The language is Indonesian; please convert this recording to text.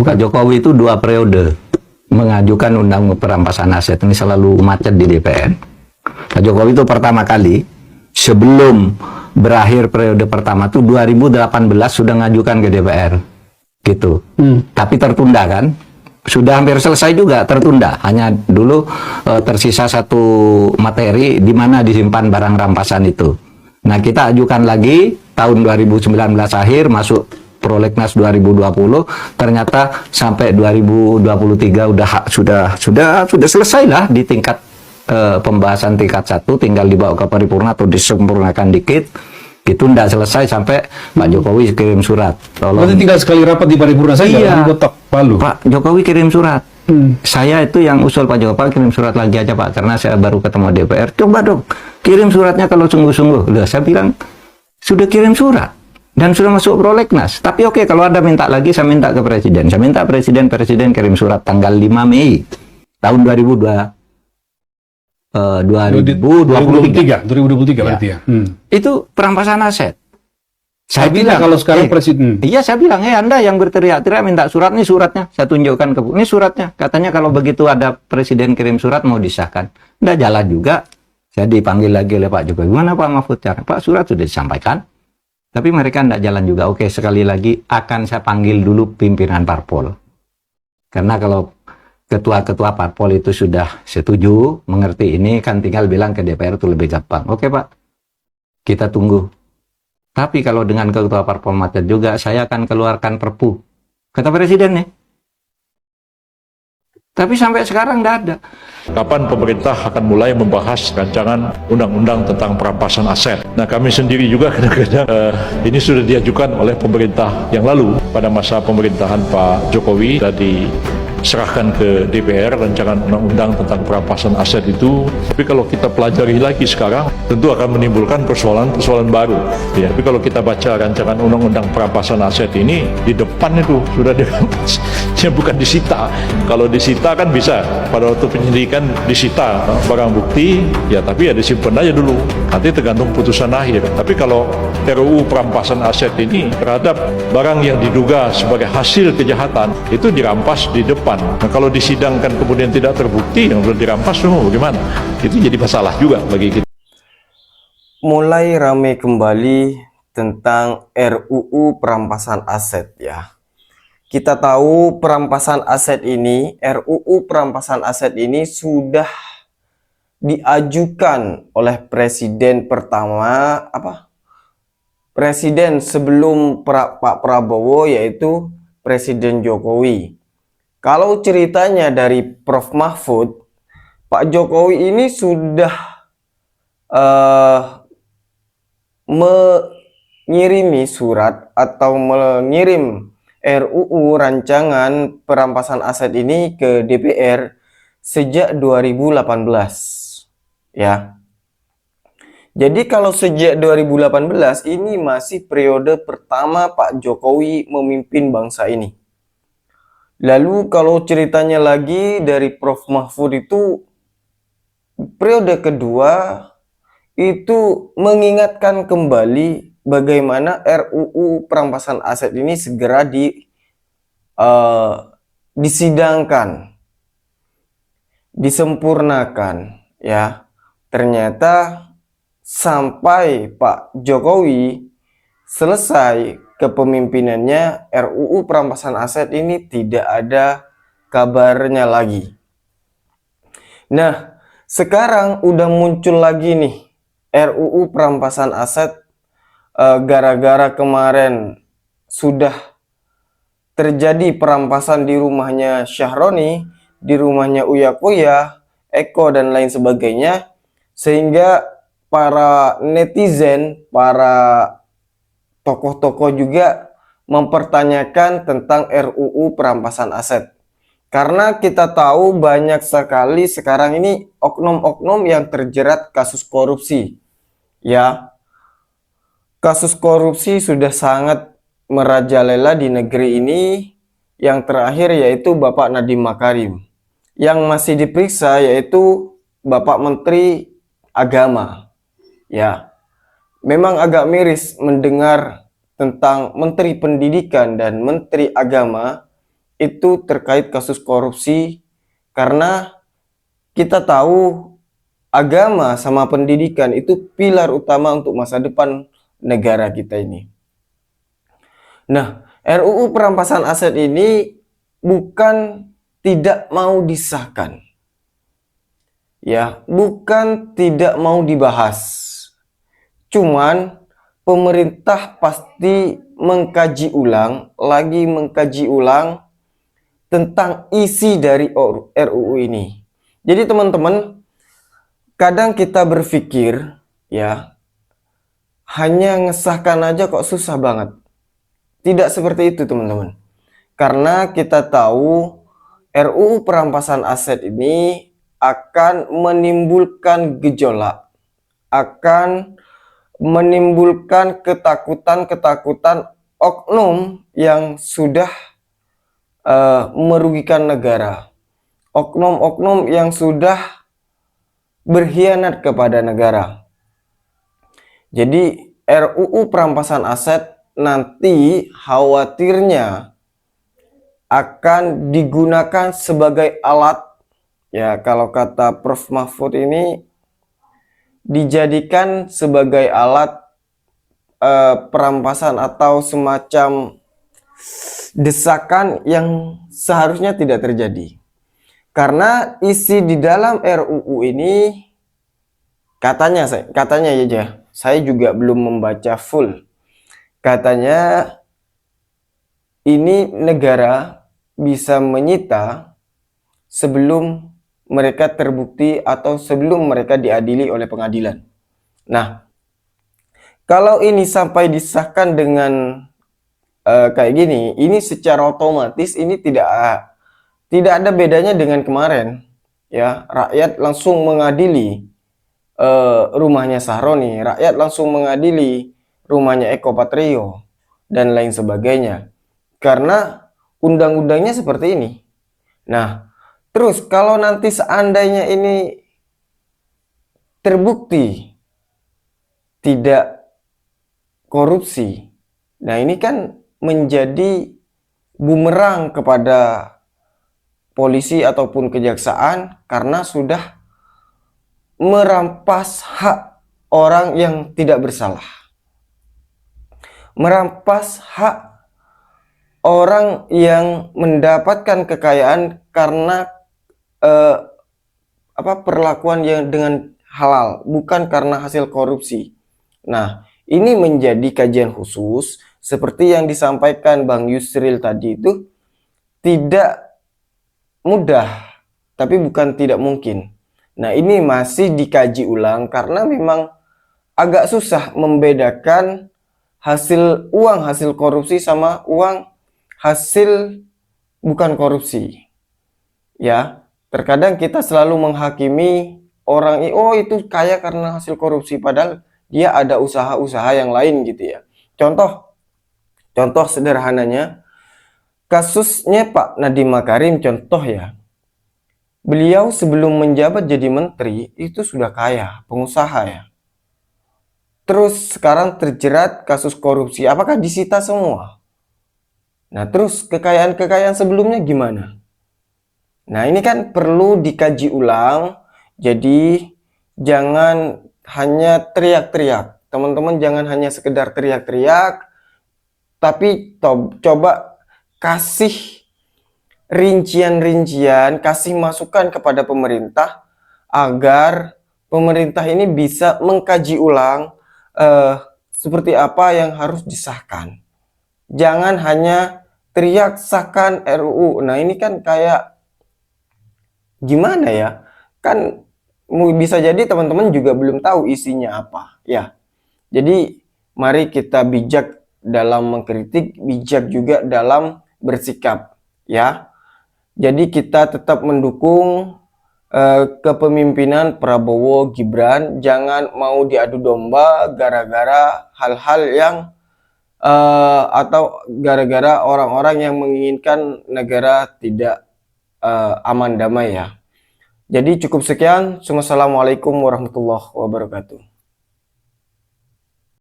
Pak Jokowi itu 2 periode mengajukan undang perampasan aset, ini selalu macet di DPR. Pak Jokowi itu pertama kali sebelum berakhir periode pertama tuh 2018 sudah ngajukan ke DPR gitu. Tapi tertunda kan? Sudah hampir selesai juga, tertunda. Hanya dulu tersisa satu materi di mana disimpan barang rampasan itu. Nah, kita ajukan lagi tahun 2019 akhir, masuk Prolegnas 2020, ternyata sampai 2023 sudah selesai lah di tingkat pembahasan tingkat 1, tinggal dibawa ke paripurna atau disempurnakan dikit. Itu tidak selesai sampai Pak Jokowi kirim surat. Berarti tinggal sekali rapat di paripurna saja, iya, dikotak palu. Pak Jokowi kirim surat. Saya itu yang usul Pak Jokowi, kirim surat lagi aja Pak, karena saya baru ketemu DPR. Coba dong, kirim suratnya kalau sungguh-sungguh. Udah, saya bilang sudah kirim surat dan sudah masuk prolegnas. Tapi oke, kalau ada minta lagi, saya minta ke Presiden. Saya minta Presiden kirim surat tanggal 5 Mei tahun 2023 berarti ya. Itu perampasan aset. Saya Artinya bilang kalau sekarang Presiden, iya, saya bilang, Anda yang berteriak-teriak minta surat, nih suratnya, saya tunjukkan ke ini suratnya. Katanya kalau begitu ada Presiden kirim surat mau disahkan. Nggak jalan juga. Saya dipanggil lagi oleh Pak Jokowi. Gimana Pak Mahfud cara? Pak, surat sudah disampaikan. Tapi mereka nggak jalan juga. Oke, sekali lagi akan saya panggil dulu pimpinan parpol. Karena kalau ketua-ketua parpol itu sudah setuju, mengerti ini, kan tinggal bilang ke DPR itu lebih gampang. Oke Pak, kita tunggu. Tapi kalau dengan ketua parpol macet juga, saya akan keluarkan perpu. Kata Presiden nih. Tapi sampai sekarang nggak ada. Kapan pemerintah akan mulai membahas rancangan undang-undang tentang perampasan aset? Nah, kami sendiri juga kadang-kadang ini sudah diajukan oleh pemerintah yang lalu pada masa pemerintahan Pak Jokowi, tadi serahkan ke DPR rancangan undang-undang tentang perampasan aset itu. Tapi kalau kita pelajari lagi sekarang, tentu akan menimbulkan persoalan-persoalan baru. Ya, tapi kalau kita baca rancangan undang-undang perampasan aset ini, di depan itu sudah dirampas, ya bukan disita. Kalau disita kan bisa, pada waktu penyidikan disita barang bukti, ya tapi ya disimpan aja dulu. Nanti tergantung putusan akhir. Tapi kalau RUU perampasan aset ini terhadap barang yang diduga sebagai hasil kejahatan, itu dirampas di depan. Nah, kalau disidangkan kemudian tidak terbukti, yang sudah dirampas semua bagaimana? Itu jadi masalah juga bagi kita. Mulai ramai kembali tentang RUU perampasan aset ya. Kita tahu perampasan aset ini, RUU perampasan aset ini sudah diajukan oleh presiden pertama, presiden sebelum Pak Prabowo, yaitu Presiden Jokowi. Kalau ceritanya dari Prof. Mahfud, Pak Jokowi ini sudah mengirimi surat atau mengirim RUU rancangan perampasan aset ini ke DPR sejak 2018 ya. Jadi kalau sejak 2018 ini masih periode pertama Pak Jokowi memimpin bangsa ini. Lalu kalau ceritanya lagi dari Prof. Mahfud itu periode kedua itu mengingatkan kembali bagaimana RUU perampasan aset ini segera disidangkan, disempurnakan ya. Ternyata sampai Pak Jokowi selesai kepemimpinannya, RUU perampasan aset ini tidak ada kabarnya lagi. Nah, sekarang udah muncul lagi nih RUU perampasan aset gara-gara kemarin sudah terjadi perampasan di rumahnya Syahroni, di rumahnya Uya Kuya, Eko dan lain sebagainya, sehingga para netizen, para tokoh-tokoh juga mempertanyakan tentang RUU perampasan aset. Karena kita tahu banyak sekali sekarang ini oknum-oknum yang terjerat kasus korupsi. Ya, kasus korupsi sudah sangat merajalela di negeri ini. Yang terakhir yaitu Bapak Nadiem Makarim. Yang masih diperiksa yaitu Bapak Menteri Agama. Ya. Memang agak miris mendengar tentang Menteri Pendidikan dan Menteri Agama itu terkait kasus korupsi, karena kita tahu agama sama pendidikan itu pilar utama untuk masa depan negara kita ini. Nah, RUU perampasan aset ini bukan tidak mau disahkan. Ya, bukan tidak mau dibahas. Cuman pemerintah pasti mengkaji ulang, lagi mengkaji ulang tentang isi dari RUU ini. Jadi teman-teman, kadang kita berpikir ya, hanya ngesahkan aja kok susah banget. Tidak seperti itu teman-teman. Karena kita tahu RUU perampasan aset ini akan menimbulkan gejolak, akan menimbulkan ketakutan-ketakutan oknum yang sudah merugikan negara. Oknum-oknum yang sudah berkhianat kepada negara. Jadi RUU perampasan aset nanti khawatirnya akan digunakan sebagai alat, ya kalau kata Prof. Mahfud ini, dijadikan sebagai alat perampasan atau semacam desakan yang seharusnya tidak terjadi. Karena isi di dalam RUU ini katanya ya, saya juga belum membaca full. Katanya ini negara bisa menyita sebelum mereka terbukti atau sebelum mereka diadili oleh pengadilan. Nah, kalau ini sampai disahkan dengan kayak gini, ini secara otomatis ini tidak ada bedanya dengan kemarin. Ya, rakyat langsung mengadili rumahnya Sahroni, rakyat langsung mengadili rumahnya Eko Patrio dan lain sebagainya. Karena undang-undangnya seperti ini. Nah, terus kalau nanti seandainya ini terbukti tidak korupsi, nah ini kan menjadi bumerang kepada polisi ataupun kejaksaan karena sudah merampas hak orang yang tidak bersalah. Merampas hak orang yang mendapatkan kekayaan karena perlakuan yang dengan halal, bukan karena hasil korupsi. Nah, ini menjadi kajian khusus seperti yang disampaikan Bang Yusril tadi itu tidak mudah, tapi bukan tidak mungkin. Nah, ini masih dikaji ulang karena memang agak susah membedakan hasil uang hasil korupsi sama uang hasil bukan korupsi. Ya, terkadang kita selalu menghakimi orang, oh itu kaya karena hasil korupsi, padahal dia ada usaha-usaha yang lain gitu ya. Contoh sederhananya, kasusnya Pak Nadiem Makarim contoh ya. Beliau sebelum menjabat jadi menteri itu sudah kaya, pengusaha ya. Terus sekarang terjerat kasus korupsi, apakah disita semua? Nah, terus kekayaan-kekayaan sebelumnya gimana? Nah, ini kan perlu dikaji ulang. Jadi jangan hanya teriak-teriak. Teman-teman jangan hanya sekedar teriak-teriak, tapi coba kasih rincian-rincian, kasih masukan kepada pemerintah agar pemerintah ini bisa mengkaji ulang seperti apa yang harus disahkan. Jangan hanya teriak sahkan RUU. Nah, ini kan kayak gimana ya? Kan bisa jadi teman-teman juga belum tahu isinya apa ya. Jadi mari kita bijak dalam mengkritik, bijak juga dalam bersikap ya. Jadi kita tetap mendukung kepemimpinan Prabowo Gibran, jangan mau diadu domba gara-gara hal-hal yang atau gara-gara orang-orang yang menginginkan negara tidak aman damai ya. Jadi cukup sekian. Wassalamualaikum warahmatullahi wabarakatuh.